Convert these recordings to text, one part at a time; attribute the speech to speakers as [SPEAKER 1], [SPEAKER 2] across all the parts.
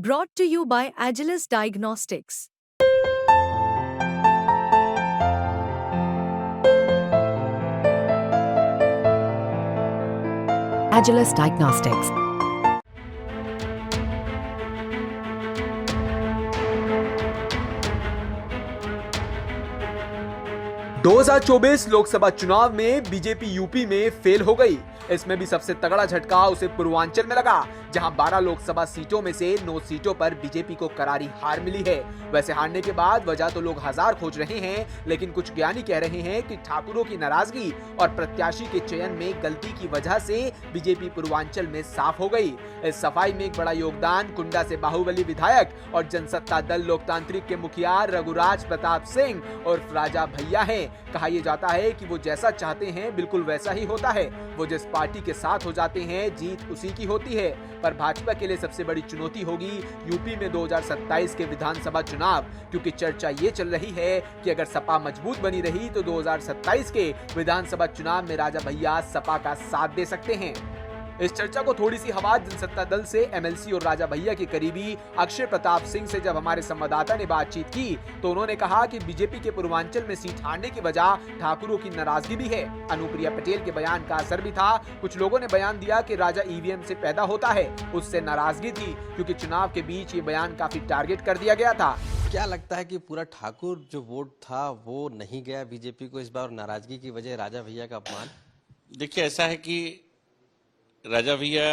[SPEAKER 1] Brought to you by Agilus Diagnostics.
[SPEAKER 2] Agilus Diagnostics.
[SPEAKER 3] दो 2024 लोकसभा चुनाव में बीजेपी यूपी में फेल हो गई। इसमें भी सबसे तगड़ा झटका उसे पूर्वांचल में लगा, जहां 12 लोकसभा सीटों में से 9 सीटों पर बीजेपी को करारी हार मिली है। वैसे हारने के बाद वजह तो लोग हजार खोज रहे हैं, लेकिन कुछ ज्ञानी कह रहे हैं कि ठाकुरों की नाराजगी और प्रत्याशी के चयन में गलती की वजह से बीजेपी पूर्वांचल में साफ हो गई। इस सफाई में एक बड़ा योगदान कुंडा से बाहुबली विधायक और जनसत्ता दल लोकतांत्रिक के मुखिया रघुराज प्रताप सिंह और राजा भैया है। कहा यह जाता है कि वो जैसा चाहते हैं बिल्कुल वैसा ही होता है। वो जिस पार्टी के साथ हो जाते हैं जीत उसी की होती है। पर भाजपा के लिए सबसे बड़ी चुनौती होगी यूपी में 2027 के विधानसभा चुनाव, क्योंकि चर्चा ये चल रही है कि अगर सपा मजबूत बनी रही तो 2027 के विधानसभा चुनाव में राजा भैया सपा का साथ दे सकते हैं। इस चर्चा को थोड़ी सी हवा जनसत्ता दल से एमएलसी और राजा भैया के करीबी अक्षय प्रताप सिंह से जब हमारे संवाददाता ने बातचीत की तो उन्होंने कहा कि बीजेपी के पूर्वांचल में सीट हारने की वजह ठाकुरों की नाराजगी भी है। अनुप्रिया पटेल के बयान का असर भी था। कुछ लोगों ने बयान दिया कि राजा ईवीएम से पैदा होता है, उससे नाराजगी थी, क्योंकि चुनाव के बीच ये बयान काफी टारगेट कर दिया गया था।
[SPEAKER 4] क्या लगता है कि पूरा ठाकुर जो वोट था वो नहीं गया बीजेपी को इस बार, नाराजगी की वजह राजा भैया का अपमान?
[SPEAKER 5] देखिए, ऐसा है कि राजा भैया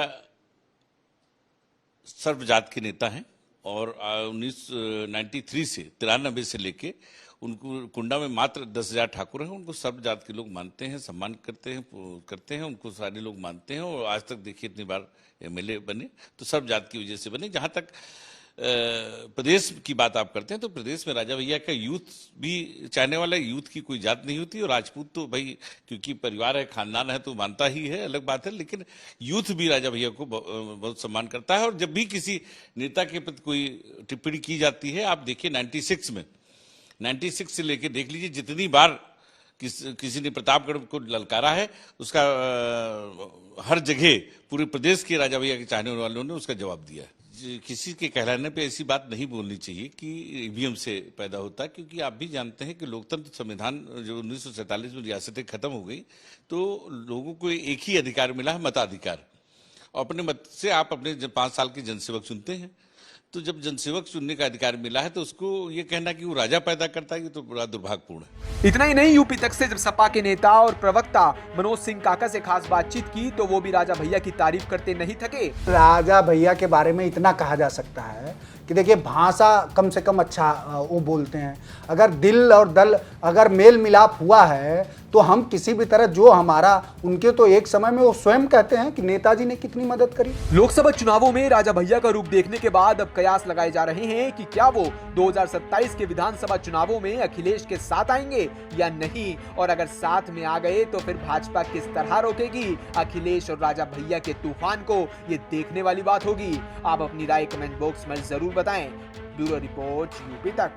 [SPEAKER 5] सर्वजात के नेता हैं और 1993 से 93 से लेके उनको कुंडा में मात्र 10,000 ठाकुर हैं। उनको सर्वजात के लोग मानते हैं, सम्मान करते हैं उनको सारे लोग मानते हैं। और आज तक देखिए इतनी बार एमएलए बने तो सर्वजात की वजह से बने। जहाँ तक प्रदेश की बात आप करते हैं तो प्रदेश में राजा भैया का यूथ भी चाहने वाला है। यूथ की कोई जात नहीं होती और राजपूत तो भाई क्योंकि परिवार है, खानदान है तो मानता ही है, अलग बात है। लेकिन यूथ भी राजा भैया को बहुत सम्मान करता है। और जब भी किसी नेता के प्रति कोई टिप्पणी की जाती है, आप देखिए 96 से लेकर देख लीजिए जितनी बार किसी ने प्रतापगढ़ को ललकारा है, उसका हर जगह पूरे प्रदेश के राजा भैया के चाहने वालों ने उसका जवाब दिया है। किसी के कहलाने पे ऐसी बात नहीं बोलनी चाहिए कि ईवीएम से पैदा होता है, क्योंकि आप भी जानते हैं कि लोकतंत्र संविधान जो 1947 में रियासतें खत्म हो गई तो लोगों को एक ही अधिकार मिला है, मताधिकार। और अपने मत से आप अपने 5 साल के जनसेवक चुनते हैं। तो जब जनसेवक चुनने का अधिकार मिला है तो उसको ये कहना कि वो राजा पैदा करता है, ये तो बड़ा दुर्भाग्यपूर्ण है।
[SPEAKER 3] इतना ही नहीं, यूपी तक से जब सपा के नेता और प्रवक्ता मनोज सिंह काका से खास बातचीत की तो वो भी राजा भैया की तारीफ करते नहीं थके।
[SPEAKER 6] राजा भैया के बारे में इतना कहा जा सकता है कि देखिए भाषा कम से कम अच्छा वो बोलते हैं। अगर दिल और दल अगर मेल मिलाप हुआ है तो हम किसी भी तरह जो हमारा उनके तो एक समय में वो स्वयं कहते हैं कि नेताजी ने कितनी मदद करी।
[SPEAKER 3] लोकसभा चुनावों में राजा भैया का रूप देखने के बाद अब कयास लगाए जा रहे हैं कि क्या वो 2027 के विधानसभा चुनावों में अखिलेश के साथ आएंगे या नहीं, और अगर साथ में आ गए तो फिर भाजपा किस तरह रोकेगी अखिलेश और राजा भैया के तूफान को, ये देखने वाली बात होगी। आप अपनी राय कमेंट बॉक्स में जरूर बताएं। ब्यूरो रिपोर्ट यूपी तक।